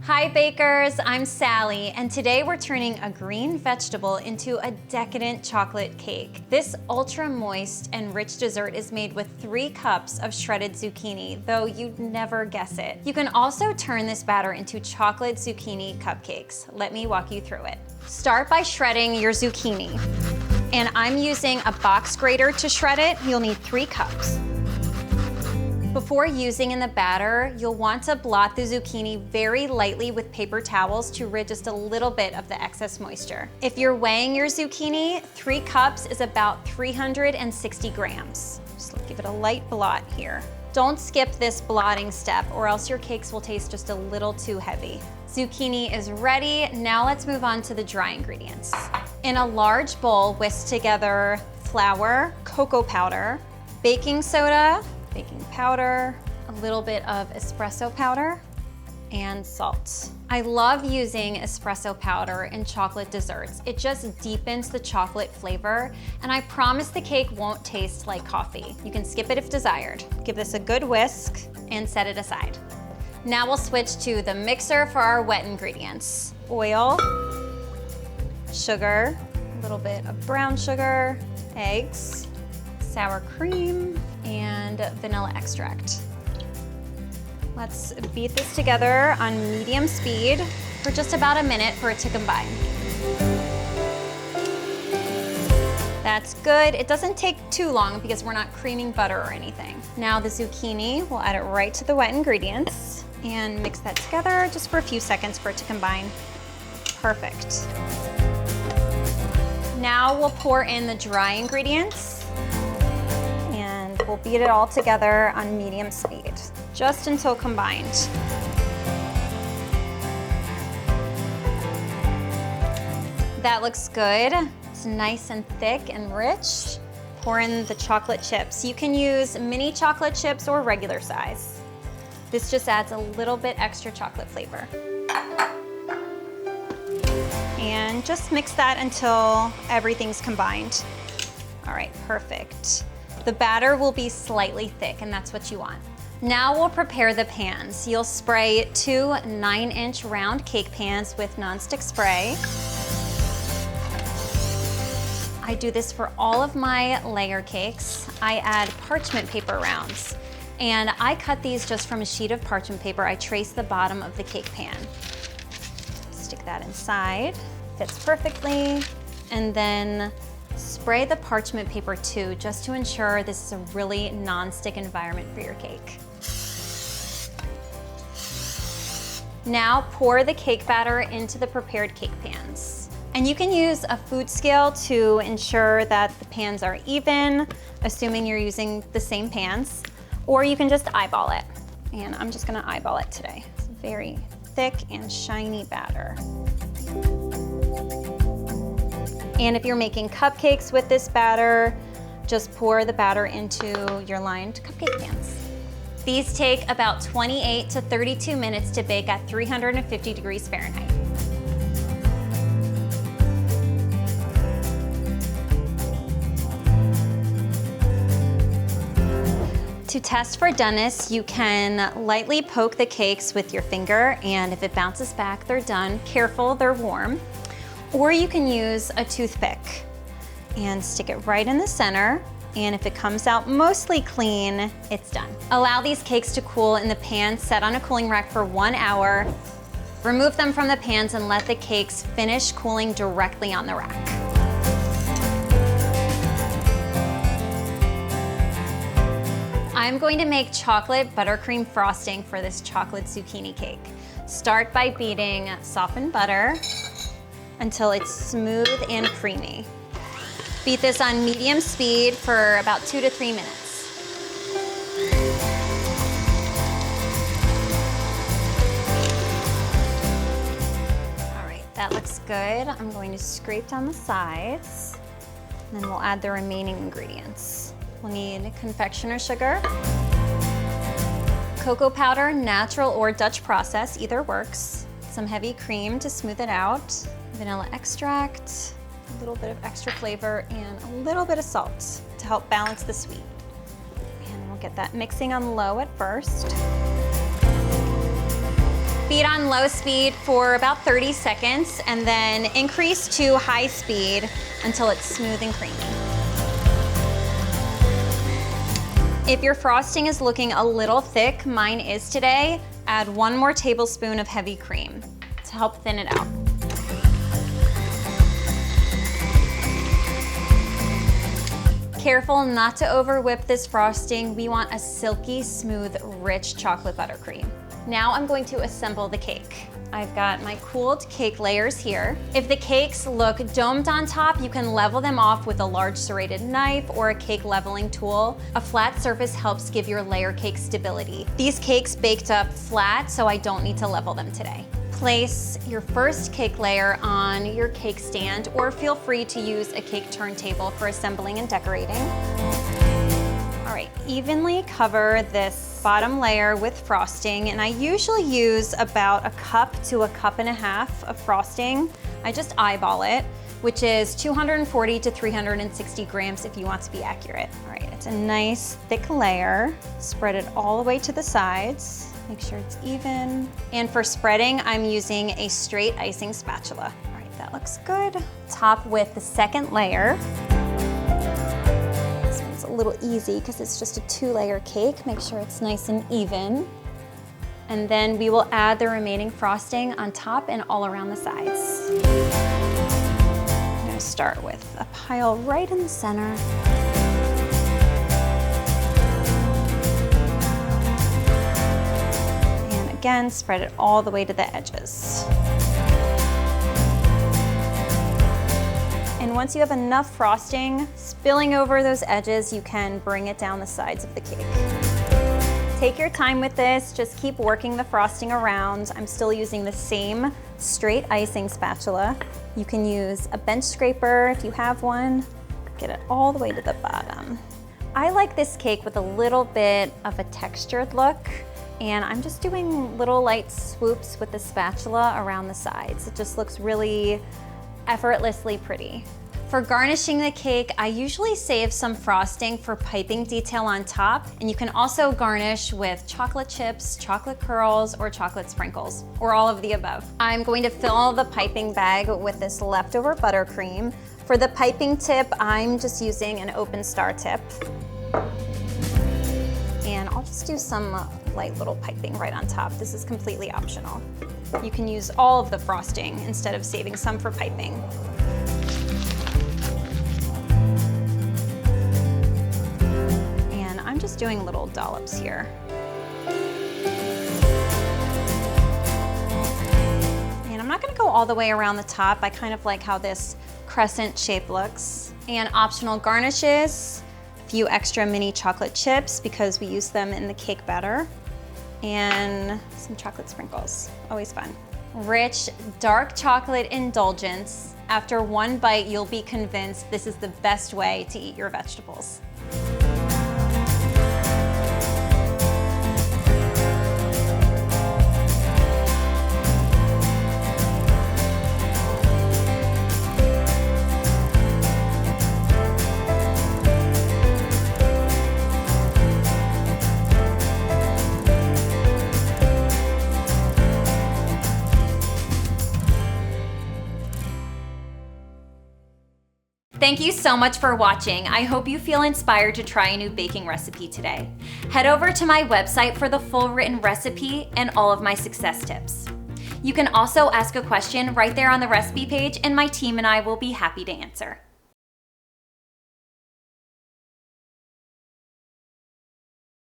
Hi bakers, I'm Sally, and today we're turning a green vegetable into a decadent chocolate cake. This ultra moist and rich dessert is made with 3 cups of shredded zucchini, though you'd never guess it. You can also turn this batter into chocolate zucchini cupcakes. Let me walk you through it. Start by shredding your zucchini. And I'm using a box grater to shred it. You'll need 3 cups. Before using in the batter, you'll want to blot the zucchini very lightly with paper towels to rid just a little bit of the excess moisture. If you're weighing your zucchini, 3 cups is about 360 grams. Just give it a light blot here. Don't skip this blotting step or else your cakes will taste just a little too heavy. Zucchini is ready. Now let's move on to the dry ingredients. In a large bowl, whisk together flour, cocoa powder, baking soda, baking powder, a little bit of espresso powder, and salt. I love using espresso powder in chocolate desserts. It just deepens the chocolate flavor, and I promise the cake won't taste like coffee. You can skip it if desired. Give this a good whisk and set it aside. Now we'll switch to the mixer for our wet ingredients. Oil, sugar, a little bit of brown sugar, eggs, sour cream, and vanilla extract. Let's beat this together on medium speed for just about a minute for it to combine. That's good. It doesn't take too long because we're not creaming butter or anything. Now the zucchini, we'll add it right to the wet ingredients and mix that together just for a few seconds for it to combine. Perfect. Now we'll pour in the dry ingredients. We'll beat it all together on medium speed, just until combined. That looks good. It's nice and thick and rich. Pour in the chocolate chips. You can use mini chocolate chips or regular size. This just adds a little bit extra chocolate flavor. And just mix that until everything's combined. All right, perfect. The batter will be slightly thick, and that's what you want. Now we'll prepare the pans. You'll spray 2 9-inch round cake pans with nonstick spray. I do this for all of my layer cakes. I add parchment paper rounds, and I cut these just from a sheet of parchment paper. I trace the bottom of the cake pan. Stick that inside, fits perfectly, and then spray the parchment paper too, just to ensure this is a really non-stick environment for your cake. Now pour the cake batter into the prepared cake pans. And you can use a food scale to ensure that the pans are even, assuming you're using the same pans, or you can just eyeball it. And I'm just gonna eyeball it today. It's very thick and shiny batter. And if you're making cupcakes with this batter, just pour the batter into your lined cupcake pans. These take about 28 to 32 minutes to bake at 350 degrees Fahrenheit. To test for doneness, you can lightly poke the cakes with your finger, and if it bounces back, they're done. Careful, they're warm. Or you can use a toothpick and stick it right in the center, and if it comes out mostly clean, it's done. Allow these cakes to cool in the pan set on a cooling rack for 1 hour. Remove them from the pans and let the cakes finish cooling directly on the rack. I'm going to make chocolate buttercream frosting for this chocolate zucchini cake. Start by beating softened butter until it's smooth and creamy. Beat this on medium speed for about 2 to 3 minutes. All right, that looks good. I'm going to scrape down the sides, and then we'll add the remaining ingredients. We'll need confectioner sugar, cocoa powder, natural or Dutch process, either works, some heavy cream to smooth it out, vanilla extract, a little bit of extra flavor, and a little bit of salt to help balance the sweet. And we'll get that mixing on low at first. Beat on low speed for about 30 seconds and then increase to high speed until it's smooth and creamy. If your frosting is looking a little thick, mine is today, add 1 more tablespoon of heavy cream to help thin it out. Careful not to over whip this frosting. We want a silky, smooth, rich chocolate buttercream. Now I'm going to assemble the cake. I've got my cooled cake layers here. If the cakes look domed on top, you can level them off with a large serrated knife or a cake leveling tool. A flat surface helps give your layer cake stability. These cakes baked up flat, so I don't need to level them today. Place your first cake layer on your cake stand, or feel free to use a cake turntable for assembling and decorating. All right, evenly cover this bottom layer with frosting, and I usually use about 1 cup to 1.5 cups of frosting. I just eyeball it, which is 240 to 360 grams if you want to be accurate. All right, it's a nice thick layer. Spread it all the way to the sides. Make sure it's even. And for spreading, I'm using a straight icing spatula. All right, that looks good. Top with the second layer. This one's a little easy because it's just a 2-layer cake. Make sure it's nice and even. And then we will add the remaining frosting on top and all around the sides. I'm gonna start with a pile right in the center. Again, spread it all the way to the edges. And once you have enough frosting spilling over those edges, you can bring it down the sides of the cake. Take your time with this, just keep working the frosting around. I'm still using the same straight icing spatula. You can use a bench scraper if you have one. Get it all the way to the bottom. I like this cake with a little bit of a textured look. And I'm just doing little light swoops with the spatula around the sides. It just looks really effortlessly pretty. For garnishing the cake, I usually save some frosting for piping detail on top, and you can also garnish with chocolate chips, chocolate curls, or chocolate sprinkles, or all of the above. I'm going to fill the piping bag with this leftover buttercream. For the piping tip, I'm just using an open star tip. And I'll just do some light little piping right on top. This is completely optional. You can use all of the frosting instead of saving some for piping. And I'm just doing little dollops here. And I'm not gonna go all the way around the top. I kind of like how this crescent shape looks. And optional garnishes, a few extra mini chocolate chips because we use them in the cake batter, and some chocolate sprinkles, always fun. Rich, dark chocolate indulgence. After one bite, you'll be convinced this is the best way to eat your vegetables. Thank you so much for watching. I hope you feel inspired to try a new baking recipe today. Head over to my website for the full written recipe and all of my success tips. You can also ask a question right there on the recipe page, and my team and I will be happy to answer.